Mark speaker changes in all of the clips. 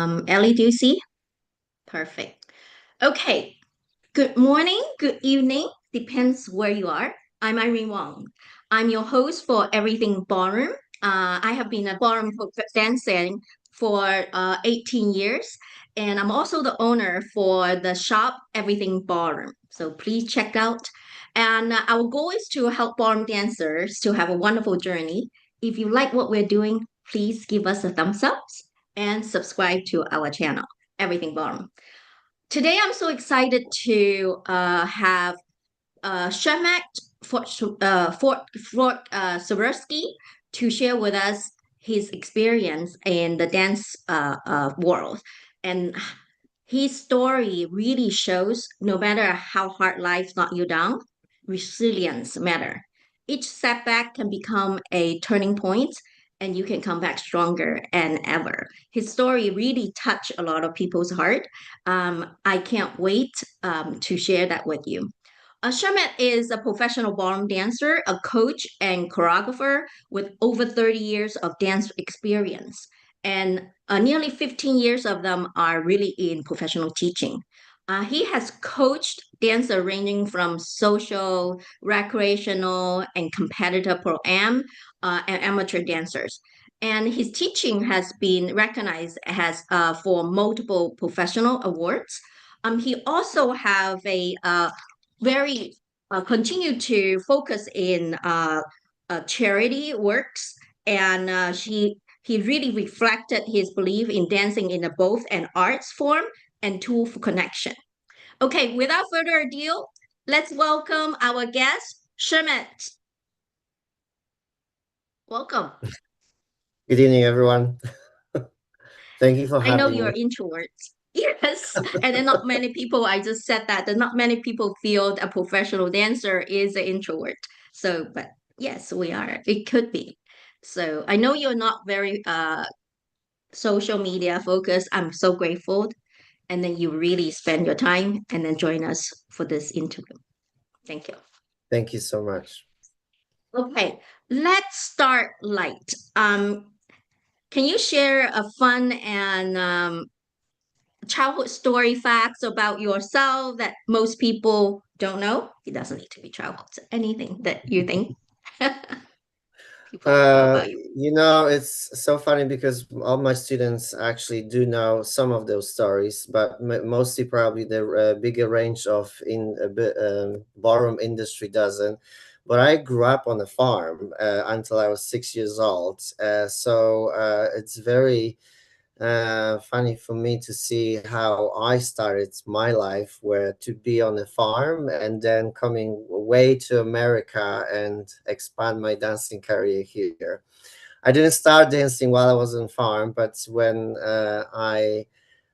Speaker 1: Ellie, do you see? Perfect. Okay. Good morning, good evening, depends where you are. I'm Irene Wong. I'm your host for Everything Ballroom. I have been a ballroom dancing for 18 years, and I'm also the owner for the shop Everything Ballroom. So please check out. And our goal is to help ballroom dancers to have a wonderful journey. If you like what we're doing, please give us a thumbs up and subscribe to our channel, Everything Ballroom. Today, I'm so excited to have Przemek Fokt Skierecki to share with us his experience in the dance world. And his story really shows no matter how hard life knock you down, resilience matter. Each setback can become a turning point and you can come back stronger than ever. His story really touched a lot of people's heart. I can't wait to share that with you. Shamet is a professional ballroom dancer, a coach, and choreographer with over 30 years of dance experience. And nearly 15 years of them are really in professional teaching. He has coached dancers ranging from social, recreational, and competitive pro-am and amateur dancers. And his teaching has been recognized as for multiple professional awards. He also have a very continue to focus in charity works, and he really reflected his belief in dancing in a both an arts form and tool for connection. Okay, without further ado, let's welcome our guest, Shemet. Welcome.
Speaker 2: Good evening, everyone. Thank you for
Speaker 1: I know
Speaker 2: having
Speaker 1: you're
Speaker 2: me.
Speaker 1: introvert. Yes, and then not many people. I just said that not many people feel a professional dancer is an introvert. So, but yes, we are. It could be. So I know you're not very social media focused. I'm so grateful, and then you really spend your time and then join us for this interview. Thank you.
Speaker 2: Thank you so much.
Speaker 1: Okay, let's start light. Can you share a fun and childhood story facts about yourself that most people don't know? It doesn't need to be childhood, anything that you think people don't know
Speaker 2: Uh,
Speaker 1: about you.
Speaker 2: it's so funny because all my students actually do know some of those stories, but mostly probably the bigger range of in ballroom industry doesn't. But I grew up on a farm until I was 6 years old, so it's very funny for me to see how I started my life, where to be on a farm and then coming way to America and expand my dancing career here. I didn't start dancing while I was on farm, but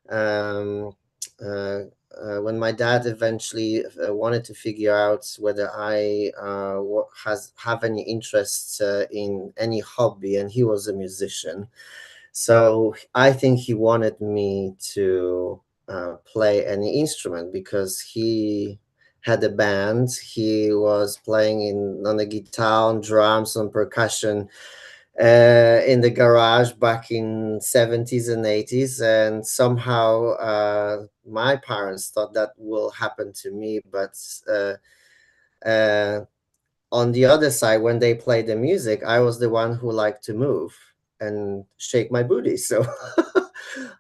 Speaker 2: um, uh, when my dad eventually wanted to figure out whether I has have any interest in any hobby, and he was a musician, so I think he wanted me to play any instrument because he had a band. He was playing on the guitar, on drums, on percussion in the garage back in 70s and 80s, and somehow my parents thought that will happen to me, but uh, uh, on the other side, when they played the music, I was the one who liked to move and shake my booty. So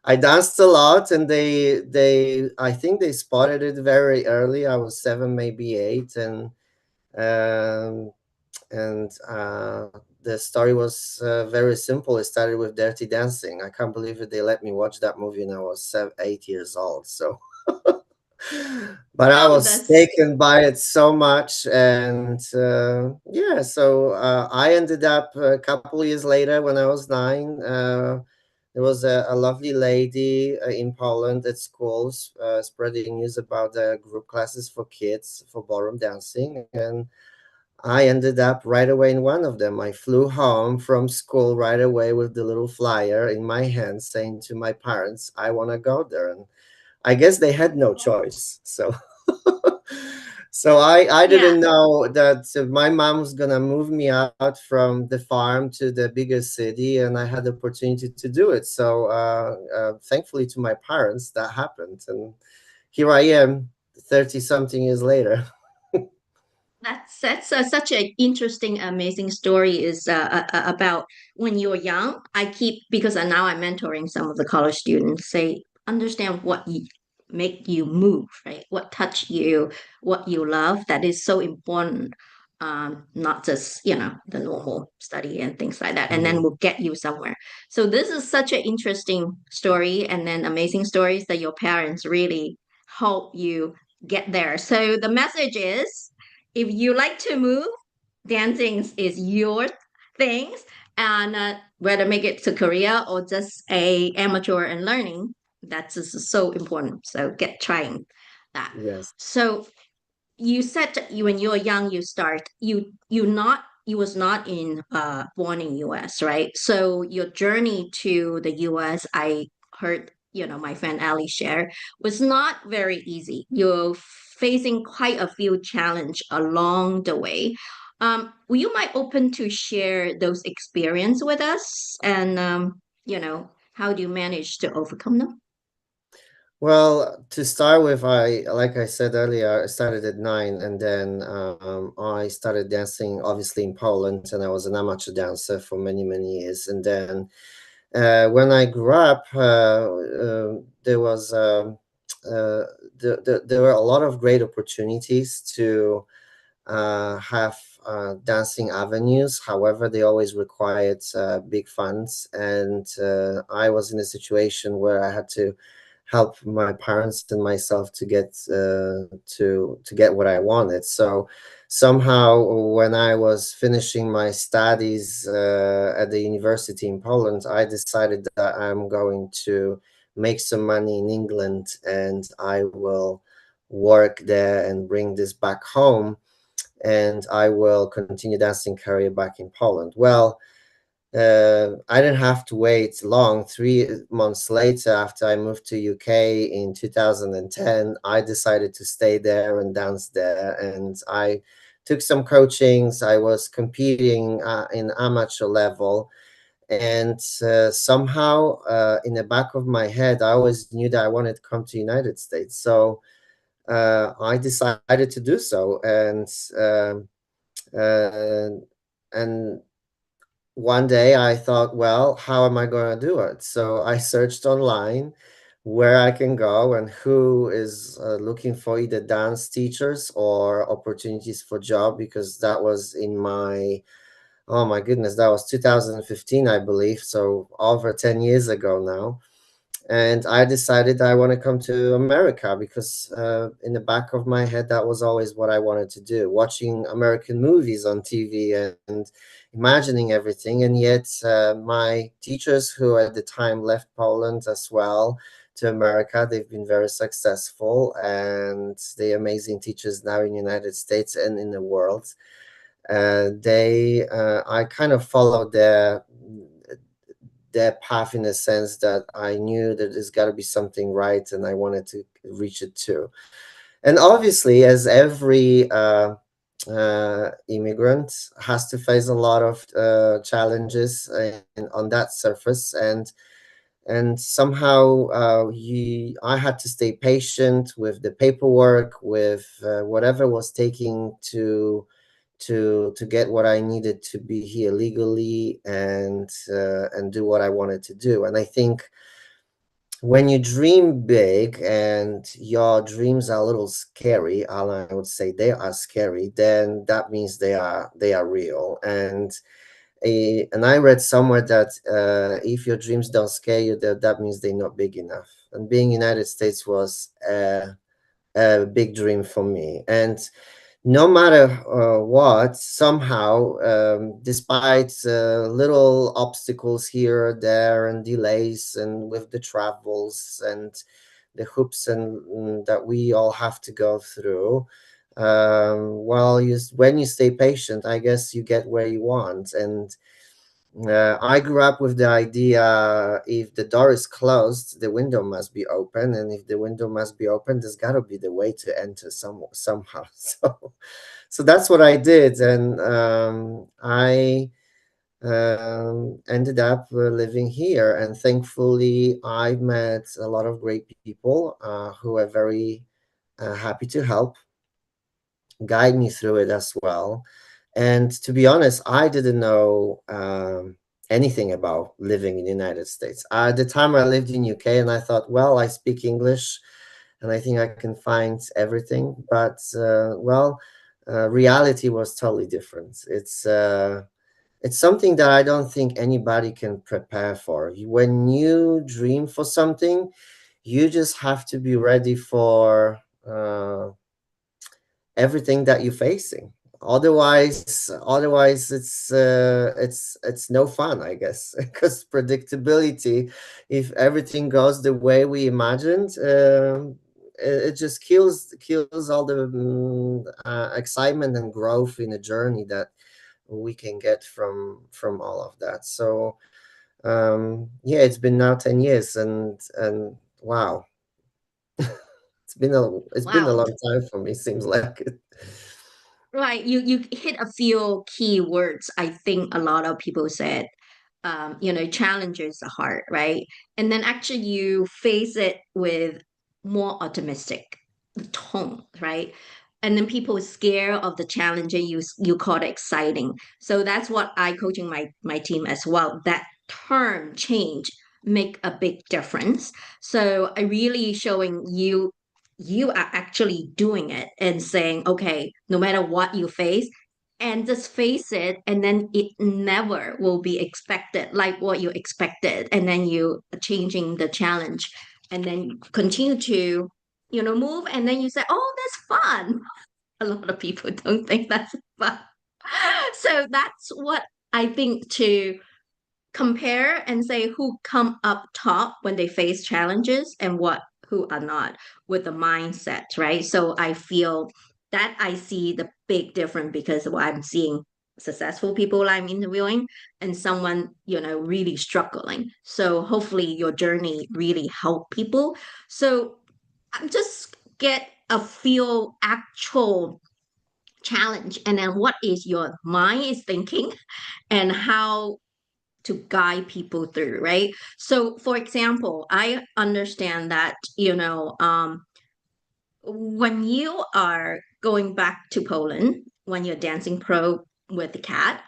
Speaker 2: I danced a lot, and they I think they spotted it very early. I was 7, maybe 8, um, and the story was very simple. It started with Dirty Dancing. I can't believe it. They let me watch that movie when I was 8 years old. So but I
Speaker 1: Oh,
Speaker 2: was
Speaker 1: that's
Speaker 2: taken by it so much, and yeah, so I ended up a couple years later when I was 9. There was a lovely lady in Poland at schools spreading news about the group classes for kids for ballroom dancing, and I ended up right away in one of them. I flew home from school right away with the little flyer in my hand, saying to my parents, "I want to go there." And I guess they had no choice. So So I
Speaker 1: Yeah,
Speaker 2: didn't know that my mom was gonna move me out from the farm to the bigger city, and I had the opportunity to do it. So thankfully to my parents, that happened, and here I am, 30 something years later.
Speaker 1: that's such an interesting, amazing story. Is about when you're young. I keep because now I'm mentoring some of the college students. Say understand what make you move, right? What touch you, what you love. That is so important. Not just the normal study and things like that, and then
Speaker 2: Mhm.
Speaker 1: will get you somewhere. So this is such an interesting story, and then amazing stories that your parents really help you get there. So the message is if you like to move, dancing is your things, and whether make it to career or just a amateur and learning, that's just so important. So get trying that.
Speaker 2: Yes.
Speaker 1: So you said when you were young you start you was not in born in US, right? So your journey to the US, I heard my friend Ali share, was not very easy. You're facing quite a few challenge along the way. Will you might open to share those experience with us, and how do you manage to overcome them?
Speaker 2: Well, to start with, I like I said earlier, I started at 9, and then I started dancing, obviously in Poland, and I was an amateur dancer for many many years. And then when I grew up, there was there were a lot of great opportunities to have dancing avenues. However, they always required big funds, and I was in a situation where I had to help my parents and myself to get to get what I wanted. So somehow, when I was finishing my studies at the university in Poland, I decided that I'm going to make some money in England, and I will work there and bring this back home, and I will continue dancing career back in Poland. Well, I didn't have to wait long. 3 months later, after I moved to UK in 2010, I decided to stay there and dance there. And I took some coachings. I was competing in amateur level, and somehow, in the back of my head, I always knew that I wanted to come to United States. So I decided to do so, uh, and one day I thought, well, how am I going to do it? So I searched online where I can go and who is looking for either dance teachers or opportunities for job, because that was in my, oh my goodness, that was 2015, I believe. So over 10 years ago now. And I decided I want to come to America because in the back of my head, that was always what I wanted to do, watching American movies on TV and imagining everything. And yet, my teachers, who at the time left Poland as well to America, they've been very successful, and they're amazing teachers now in the United States and in the world. I kind of followed their path, in a sense that I knew that there's got to be something right, and I wanted to reach it too. And obviously, as every immigrant has to face a lot of challenges on that surface, and somehow I had to stay patient with the paperwork, with whatever was taking to get what I needed to be here legally, and do what I wanted to do. And I think when you dream big and your dreams are a little scary, and I would say they are scary, then that means they are real. And I read somewhere that if your dreams don't scare you, that means they're not big enough. And being United States was a big dream for me. And no matter what, somehow, despite little obstacles here or there and delays, and with the travels and the hoops that we all have to go through, when you stay patient, I guess you get where you want. I grew up with the idea if the door is closed, the window must be open, and if the window must be open, there's got to be the way to enter somehow. So that's what I did, and I ended up living here, and thankfully, I met a lot of great people who are very happy to help guide me through it as well. And to be honest, I didn't know anything about living in the United States. At the time, I lived in UK, and I thought, well, I speak English, and I think I can find everything. But reality was totally different. It's something that I don't think anybody can prepare for. When you dream for something, you just have to be ready for everything that you're facing. Otherwise, it's no fun, I guess, because predictability, if everything goes the way we imagined, it just kills all the excitement and growth in a journey that we can get from all of that. So yeah, it's been now 10 years, and wow, it's been a
Speaker 1: Wow.
Speaker 2: long time for me, seems like it.
Speaker 1: Right. You hit a few key words. I think a lot of people said, challenges are hard, right? And then actually you face it with more optimistic tone, right? And then people are scared of the challenge and you call it exciting. So that's what I coaching my team as well. That term change make a big difference. So I really showing you are actually doing it and saying, okay, no matter what you face, and just face it, and then it never will be expected like what you expected, and then you changing the challenge, and then you continue to move, and then you say, oh, that's fun. A lot of people don't think that's fun. So that's what I think, to compare and say who come up top when they face challenges and what who are not, with the mindset, right? So I feel that I see the big difference, because I'm seeing successful people I'm interviewing and someone really struggling. So hopefully your journey really help people. So I'm just get a feel actual challenge, and then what is your mind is thinking, and how to guide people through, right? So, for example, I understand that, when you are going back to Poland, when you're dancing pro with the cat,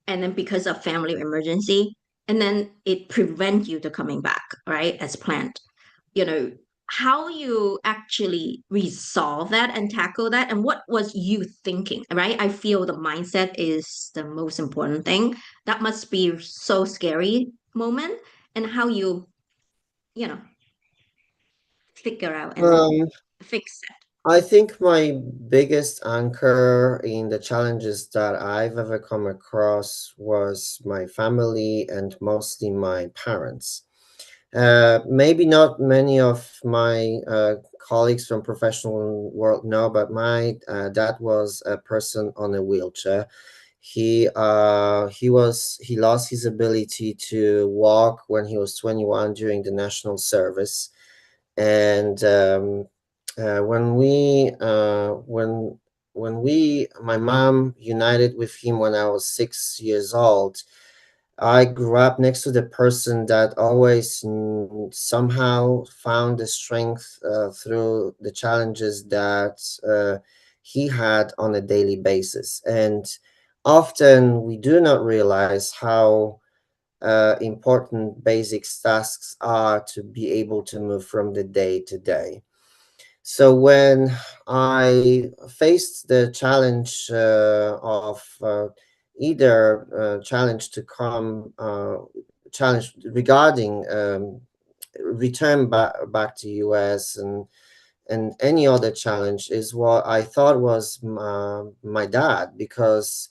Speaker 1: and then because of family emergency, and then it prevent you to coming back, right, as planned, you know, how you actually resolve that and tackle that, and what was you thinking, right? I feel the mindset is the most important thing. That must be so scary moment, and how you know figure out and then
Speaker 2: Um,
Speaker 1: fix it.
Speaker 2: I think my biggest anchor in the challenges that I've ever come across was my family and mostly my parents. Maybe not many of my colleagues from professional world know, but my dad was a person on a wheelchair. He lost his ability to walk when he was 21 during the national service, and when my mom united with him when I was 6 years old, I grew up next to the person that always somehow found the strength through the challenges that he had on a daily basis. And often we do not realize how important basic tasks are to be able to move from the day to day. So when I faced the challenge of either challenge to come challenge regarding return back to US, and any other challenge, is what I thought was my dad, because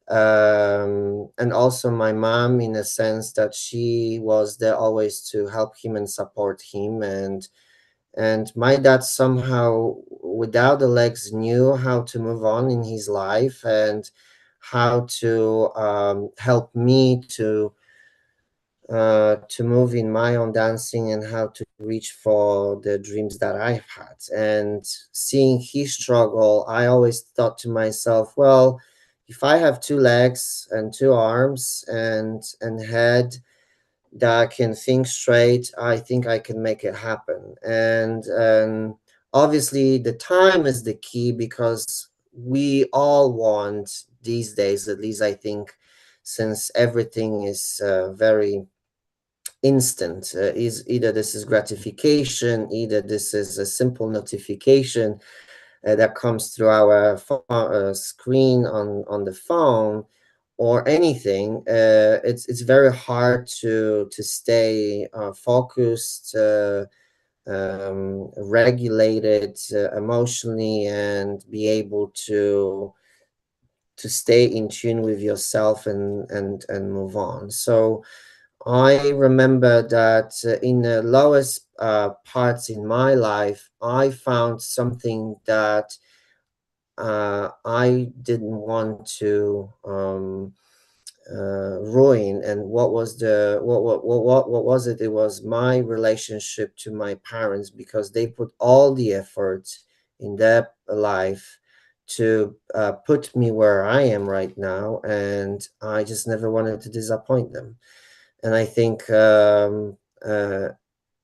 Speaker 2: and also my mom, in a sense that she was there always to help him and support him, and my dad somehow without the legs knew how to move on in his life, and how to help me to move in my own dancing and how to reach for the dreams that I've had. And seeing his struggle, I always thought to myself, well, if I have two legs and two arms and head that can think straight, I think I can make it happen. And obviously, the time is the key because we all want these days, at least I think, since everything is very instant, is either this is gratification, either this is a simple notification that comes through our screen on the phone or anything. It's very hard to stay focused, regulated emotionally, and be able to stay in tune with yourself and move on. So I remember that in the lowest parts in my life, I found something that I didn't want to ruin. And what was the what was it? It was my relationship to my parents, because they put all the effort in their life to put me where I am right now, and I just never wanted to disappoint them. And uh,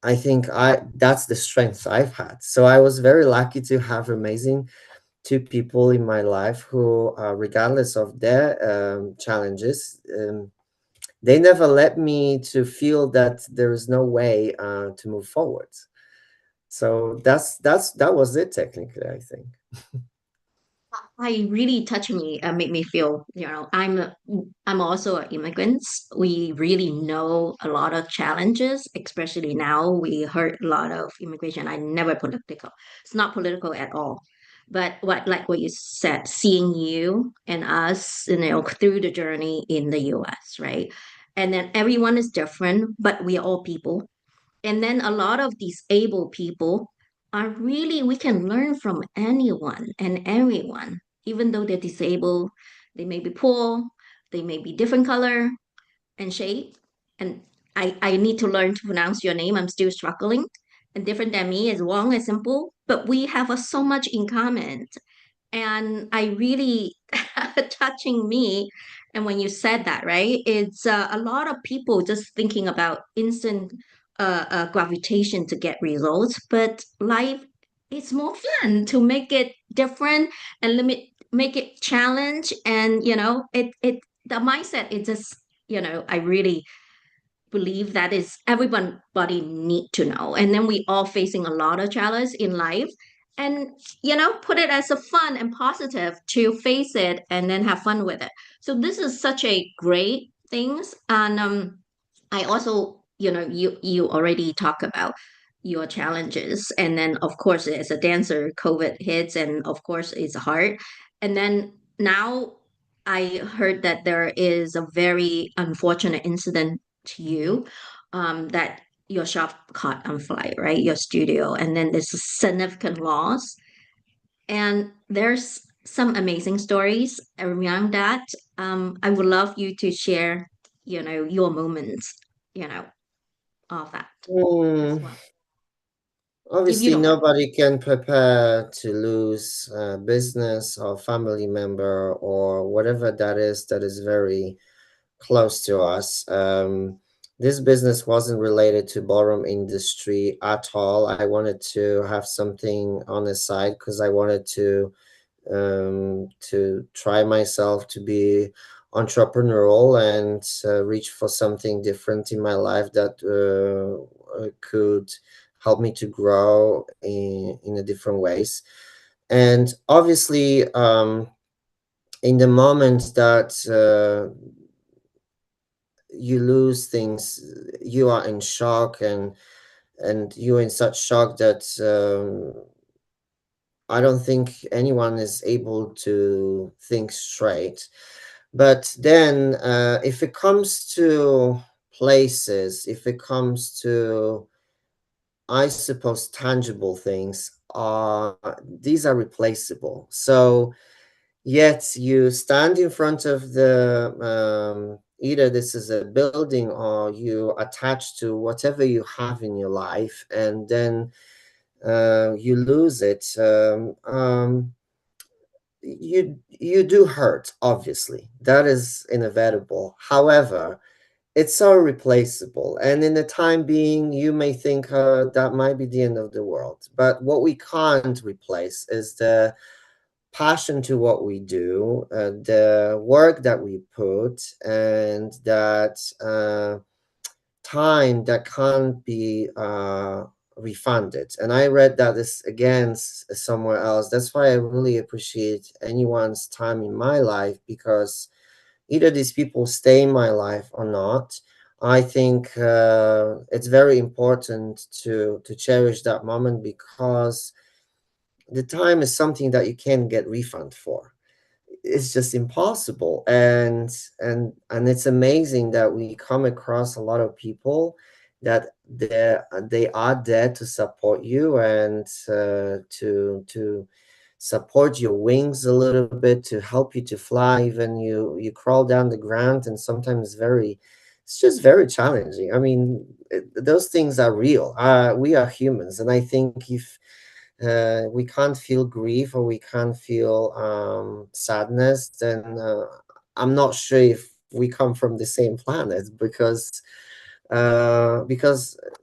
Speaker 2: I think I that's the strength I've had. So I was very lucky to have amazing two people in my life who, regardless of their challenges, they never let me to feel that there is no way to move forward. So that was it technically, I think.
Speaker 1: I really touch me, make me feel, I'm also an immigrant. We really know a lot of challenges, especially now. We heard a lot of immigration. I never political. It's not political at all. But what you said, seeing you and us, through the journey in the US, right? And then everyone is different, but we are all people. And then a lot of disabled people are really, we can learn from anyone and everyone, even though they're disabled, they may be poor, they may be different color and shape. And I need to learn to pronounce your name. I'm still struggling. And different than me is long and simple, but we have so much in common. And I really touching me. And when you said that, right, it's a lot of people just thinking about instant gravitation to get results, but life is more fun to make it different and make it challenge. And it the mindset is just, I really believe that is everybody need to know. And then we all facing a lot of challenge in life, and put it as a fun and positive to face it and then have fun with it. So this is such a great things. And I also, you already talk about your challenges, and then of course as a dancer, COVID hits, and of course it's hard. And then now I heard that there is a very unfortunate incident to you, that your shop caught on fire, right? Your studio, and then there's a significant loss. And there's some amazing stories around that. I would love you to share, your moments, you know, of that as
Speaker 2: Hmm.
Speaker 1: well, if you
Speaker 2: Obviously,
Speaker 1: don't mind.
Speaker 2: nobody can prepare to lose a business or family member or whatever that is very close to us. This business wasn't related to ballroom industry at all. I wanted to have something on the side because I wanted to try myself to be entrepreneurial and reach for something different in my life that could help me to grow in a different ways. And obviously, in the moment that you lose things, you are in shock, and you're in such shock that I don't think anyone is able to think straight. But then, if it comes to places, if it comes to, I suppose, tangible things, these are replaceable. So Yet you stand in front of the either this is a building or you attach to whatever you have in your life, and then you lose it. You do hurt, obviously. That is inevitable. However, it's so replaceable, and in the time being, you may think that might be the end of the world. But what we can't replace is the passion to what we do, the work that we put, and that time that can't be refunded. And I read that this again somewhere else. That's why I really appreciate anyone's time in my life, because either these people stay in my life or not. I think it's very important to cherish that moment, because the time is something that you can't get refund for. It's just impossible. And it's amazing that we come across a lot of people that they are there to support you, and to support your wings a little bit, to help you to fly. Even you crawl down the ground, and sometimes it's just very challenging. I mean, those things are real. We are humans, and I think if we can't feel grief, or we can't feel sadness, then I'm not sure if we come from the same planet, because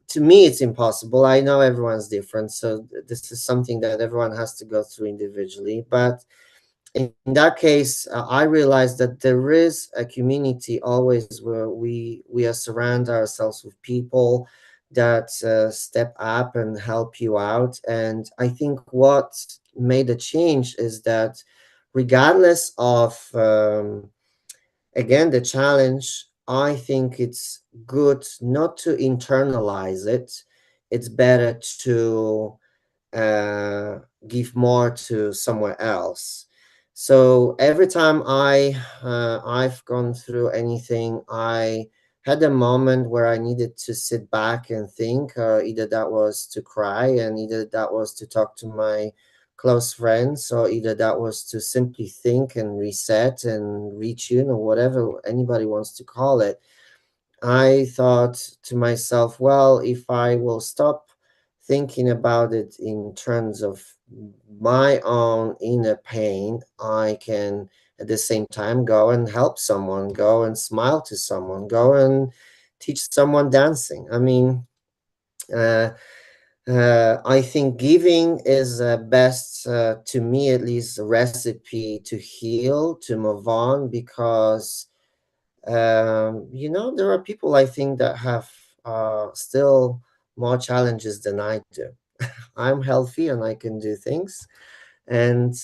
Speaker 2: to me it's impossible. I know everyone's different, so this is something that everyone has to go through individually. But in that case, I realized that there is a community always where we are surround ourselves with people that step up and help you out. And I think what made a change is that, regardless of again the challenge, I think it's good not to internalize it. It's better to uh, give more to somewhere else. So every time I've gone through anything, I had a moment where I needed to sit back and think. Either that was to cry, and either that was to talk to my close friends, or either that was to simply think and reset and retune, or whatever anybody wants to call it. I thought to myself, well, if I will stop thinking about it in terms of my own inner pain, I can at the same time go and help someone, go and smile to someone, go and teach someone dancing. I mean, uh, I think giving is best, to me at least, a recipe to heal, to move on, because there are people, I think, that have still more challenges than I do. I'm healthy and I can do things, and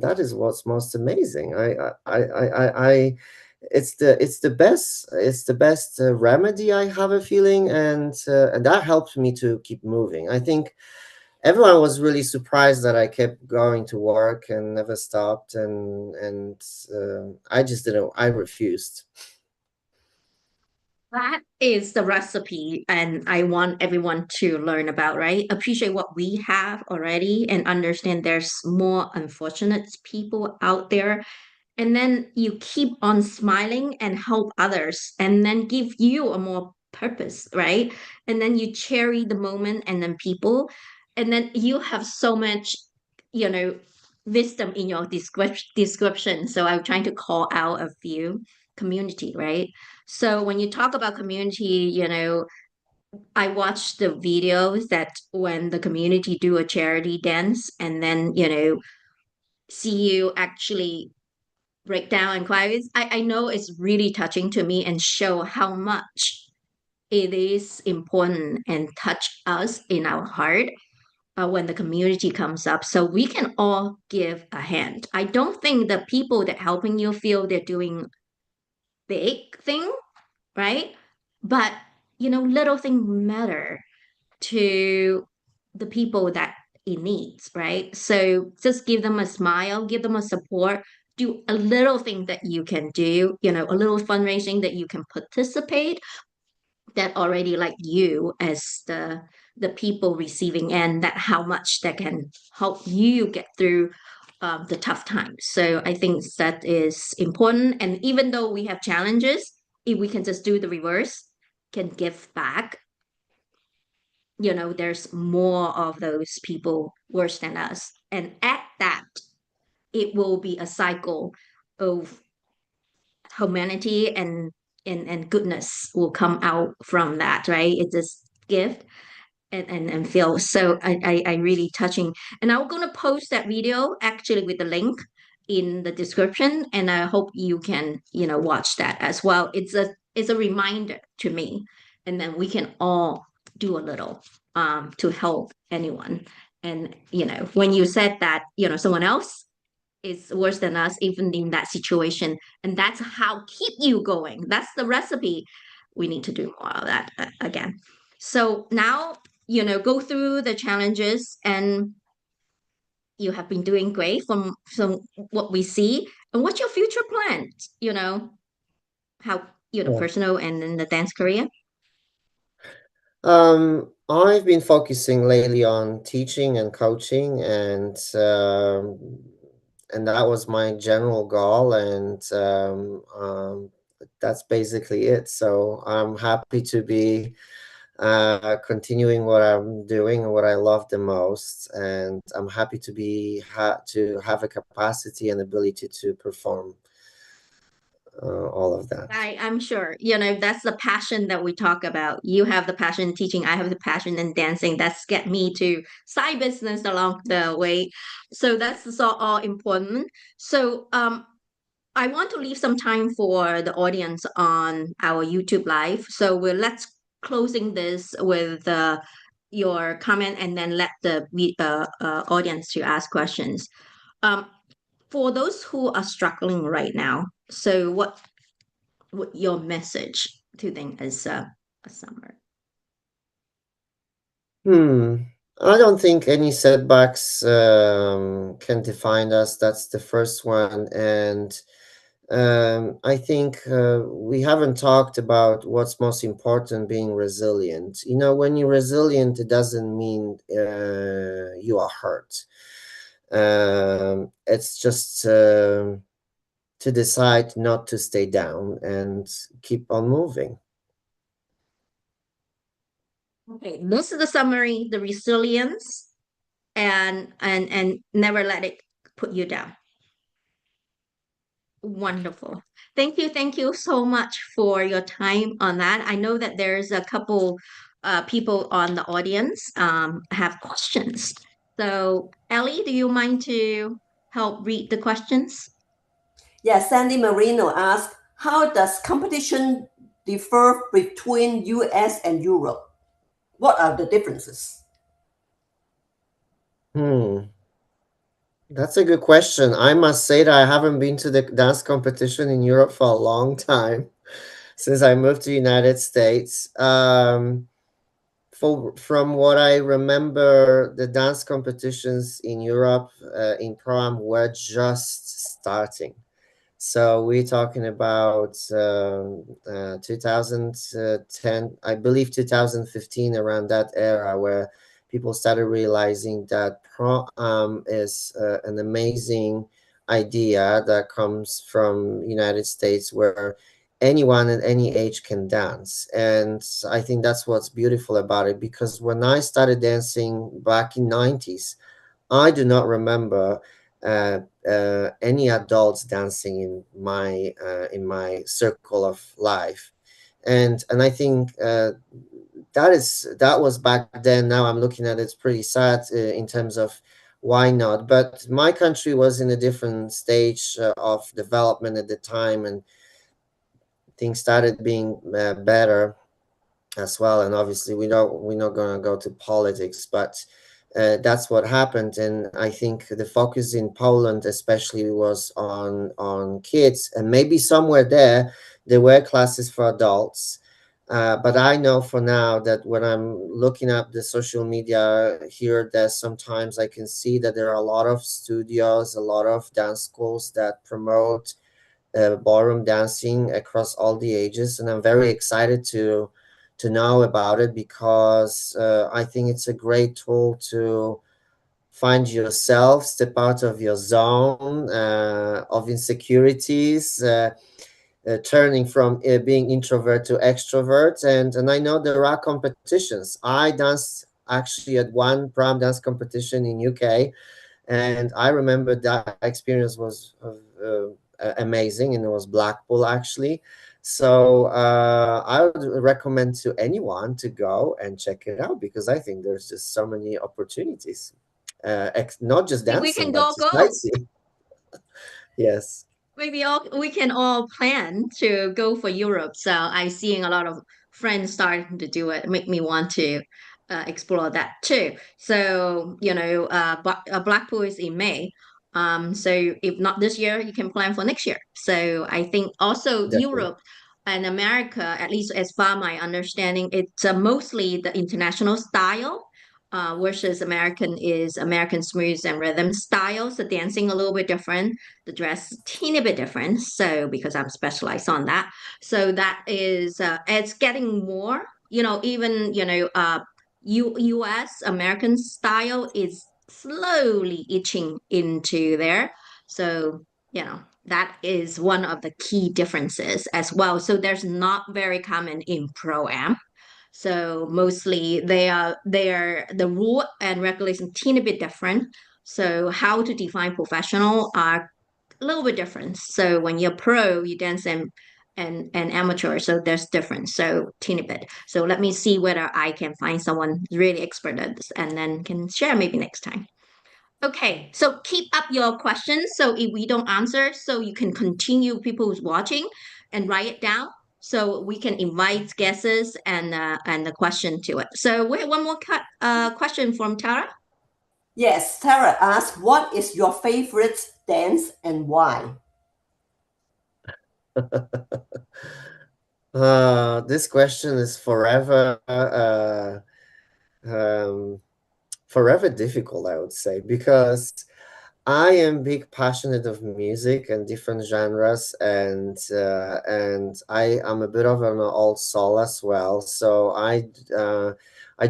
Speaker 2: that is what's most amazing. I it's the best remedy, I have a feeling, and that helped me to keep moving. I think everyone was really surprised that I kept going to work and never stopped, and I just didn't. I refused.
Speaker 1: That is the recipe, and I want everyone to learn about, right? Appreciate what we have already and understand there's more unfortunate people out there. And then you keep on smiling and help others, and then give you a more purpose, right? And then you cherry the moment and then people, and then you have so much, you know, wisdom in your description. So I'm trying to call out a few: community, right? So when you talk about community, I watched the videos that when the community do a charity dance, and then see you actually break down and cry. I know it's really touching to me and show how much it is important and touch us in our heart when the community comes up. So we can all give a hand. I don't think the people that helping you feel they're doing big thing, right? But little things matter to the people that it needs, right? So just give them a smile, give them a support, do a little thing that you can do, a little fundraising that you can participate, that already like you as the people receiving, and that how much that can help you get through the tough times. So I think that is important. And even though we have challenges, if we can just do the reverse, can give back, there's more of those people worse than us. And at that, it will be a cycle of humanity and goodness will come out from that, right? It's just gift and feel. So I really touching. And I'm gonna post that video actually with the link in the description, and I hope you can, watch that as well. It's a reminder to me, and then we can all do a little to help anyone. And when you said that, someone else is worse than us, even in that situation, and that's how keep you going. That's the recipe. We need to do more of that again. So now, go through the challenges, and you have been doing great from what we see. And what's your future plans? How
Speaker 2: Yeah.
Speaker 1: personal and in the dance career.
Speaker 2: I've been focusing lately on teaching and coaching, and that was my general goal, and that's basically it. So I'm happy to be continuing what I'm doing and what I love the most, and I'm happy to to have a capacity and ability to perform all of that.
Speaker 1: I'm sure, that's the passion that we talk about. You have the passion in teaching, I have the passion in dancing. That's get me to side business along the way. So that's all important. So I want to leave some time for the audience on our YouTube live. So let's closing this with your comment, and then let the audience to ask questions. Um, for those who are struggling right now, so what your message to them as a summer?
Speaker 2: Hmm. I don't think any setbacks can define us. That's the first one. And I think we haven't talked about what's most important, being resilient. When you're resilient, it doesn't mean you are hurt. It's just to decide not to stay down and keep on moving.
Speaker 1: Okay, this is the summary: the resilience and never let it put you down. Wonderful. Thank you so much for your time on that. I know that there's a couple people on the audience have questions. So, Ellie, do you mind to help read the questions?
Speaker 3: Yes, Sandy Marino asked, how does competition differ between US and Europe? What are the differences?
Speaker 2: Hmm. That's a good question. I must say that I haven't been to the dance competition in Europe for a long time, since I moved to United States. From what I remember, the dance competitions in Europe, in Pro-Am, were just starting. So we're talking about 2010, I believe 2015, around that era, where people started realizing that Pro-Am is an amazing idea that comes from United States, where anyone at any age can dance. And I think that's what's beautiful about it, because when I started dancing back in 90s, I do not remember any adults dancing in my circle of life, and I think that was back then. Now I'm looking at it, it's pretty sad in terms of why not. But my country was in a different stage of development at the time, and things started being better as well. And obviously we're not going to go to politics, but that's what happened. And I think the focus in Poland especially was on kids, and maybe somewhere there were classes for adults. But I know for now that when I'm looking at the social media here, there's sometimes I can see that there are a lot of studios, a lot of dance schools that promote ballroom dancing across all the ages, and I'm very excited to know about it, because I think it's a great tool find yourself, step out of your zone of insecurities, turning from being introvert to extrovert. And I know there are competitions. I danced actually at one prom dance competition in UK, and I remember that experience was amazing, and it was Blackpool actually. So I would recommend to anyone to go and check it out, because I think there's just so many opportunities, not just
Speaker 1: Maybe we
Speaker 2: dancing
Speaker 1: can
Speaker 2: but
Speaker 1: go
Speaker 2: to
Speaker 1: go.
Speaker 2: sightseeing. Yes,
Speaker 1: Maybe all we can all plan to go for Europe. So I seeing a lot of friends starting to do it. Make me want to explore that too. So Blackpool is in May. So if not this year, you can plan for next year. So I think also
Speaker 2: definitely.
Speaker 1: Europe and America, at least as far my understanding, it's mostly the international style. Versus American smooth and rhythm style, so dancing a little bit different, the dress teeny bit different, so because I'm specialized on that, so that is it's getting more, even US American style is slowly itching into there. So that is one of the key differences as well. So there's not very common in pro am. So mostly they are the rule and regulation teeny bit different. So how to define professional are a little bit different. So when you're pro, you dance and amateur, so there's difference. So teeny bit. So let me see whether I can find someone really expert at this and then can share maybe next time. Okay, so keep up your questions. So if we don't answer, so you can continue people who's watching and write it down. So we can invite guesses and the question to it. So we have one more question from Tara.
Speaker 3: Yes, Tara asks, what is your favorite dance and why?
Speaker 2: This question is um, forever difficult, I would say, because I am big passionate of music and different genres, and I am a bit of an old soul as well. So I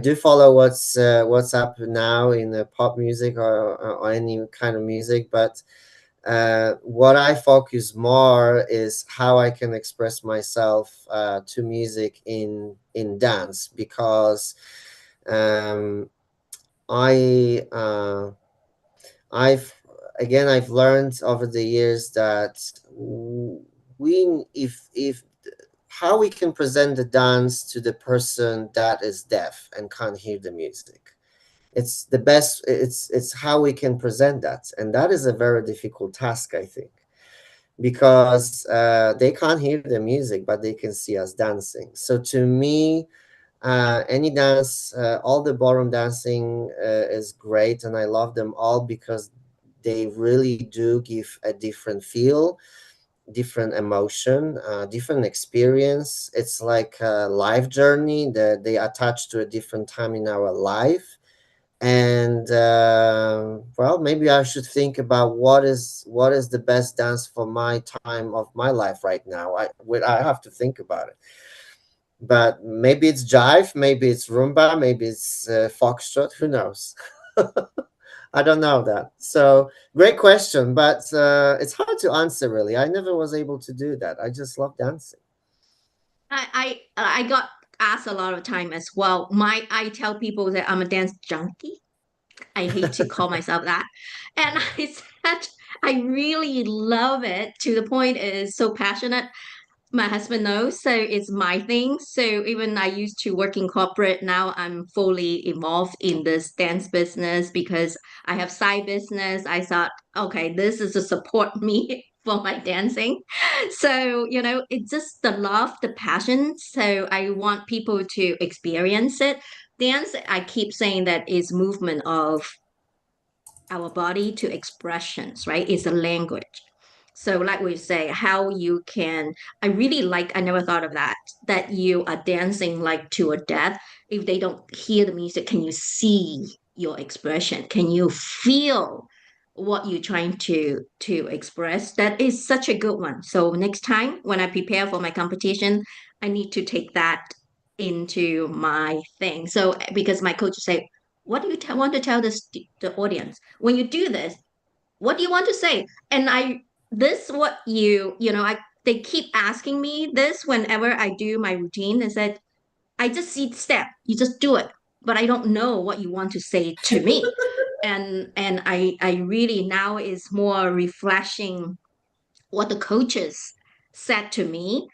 Speaker 2: do follow what's up now in the pop music, or any kind of music, but what I focus more is how I can express myself to music in dance, because um, I I've I've learned over the years that we if how we can present the dance to the person that is deaf and can't hear the music. It's the best. It's how we can present that, and that is a very difficult task, I think, because they can't hear the music, but they can see us dancing. So to me, any dance, all the ballroom dancing is great, and I love them all because they really do give a different feel, different emotion, different experience. It's like a life journey that they attach to a different time in our life. And well, maybe I should think about what is the best dance for my time of my life right now. I have to think about it, but maybe it's jive, maybe it's rumba, maybe it's foxtrot. Who knows? I don't know that. So great question, but it's hard to answer. Really, I never was able to do that. I just love dancing.
Speaker 1: I got asked a lot of time as well. I tell people that I'm a dance junkie. I hate to call myself that. And I said I really love it to the point it is so passionate. My husband knows, so it's my thing. So even I used to work in corporate, now I'm fully involved in this dance business because I have side business. I thought, okay, this is to support me for my dancing. So, it's just the love, the passion. So I want people to experience it. Dance, I keep saying that is movement of our body to expressions, right? It's a language. So, like we say, how you can, I really like, I never thought of that, that you are dancing like to a death. If they don't hear the music, can you see your expression? Can you feel what you're trying to express? That is such a good one. So, next time when I prepare for my competition, I need to take that into my thing. So, because my coach say, what do you want to tell the audience when you do this? What do you want to say? And this what I they keep asking me this whenever I do my routine. Is that I just see the step, you just do it, but I don't know what you want to say to me. And I really now is more refreshing what the coaches said to me,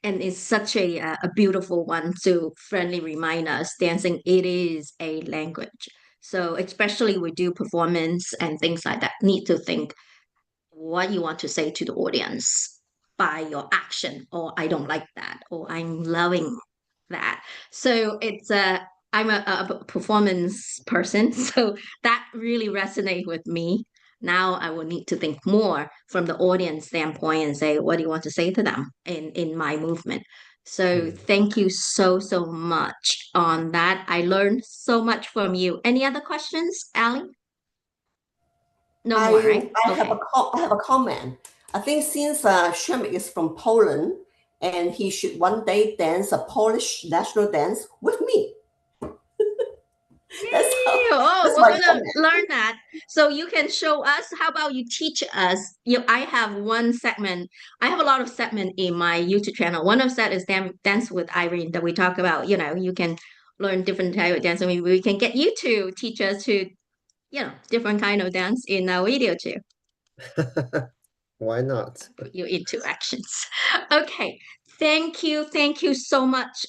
Speaker 1: and it's such a beautiful one to friendly remind us dancing it is a language. So especially we do performance and things like that, need to think what you want to say to the audience by your action, or I don't like that, or I'm loving that. So I'm a performance person, so that really resonates with me. Now I will need to think more from the audience standpoint and say, what do you want to say to them in my movement? So
Speaker 2: Hmm.
Speaker 1: thank you so much on that. I learned so much from you. Any other questions, Ali? No more, right? Okay.
Speaker 3: I have a comment. I think since Przemek is from Poland, and he should one day dance a Polish national dance with me. That's how,
Speaker 1: Yay! Oh,
Speaker 3: that's
Speaker 1: we're
Speaker 3: my
Speaker 1: gonna
Speaker 3: comment.
Speaker 1: learn that. So you can show us. How about you teach us? I have one segment. I have a lot of segment in my YouTube channel. One of that is dance with Irene that we talk about. You can learn different type of dance, and we can get you to teach us to different kind of dance in our video too.
Speaker 2: Why not?
Speaker 1: Put you into actions. Okay. Thank you so much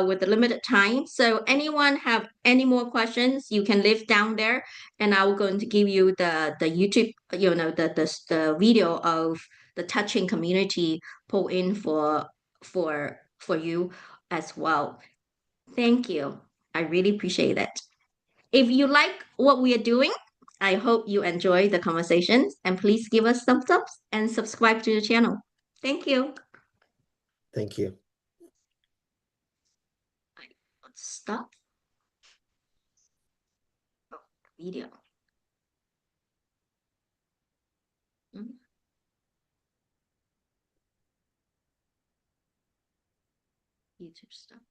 Speaker 1: with the limited time. So anyone have any more questions, you can leave down there, and I'm going to give you the YouTube, the video of the touching community pull in for you as well. Thank you. I really appreciate it. If you like what we are doing, I hope you enjoy the conversations, and please give us thumbs up and subscribe to the channel. Thank you.
Speaker 2: Thank you.
Speaker 1: Let's stop video. Mhm. YouTube stuff.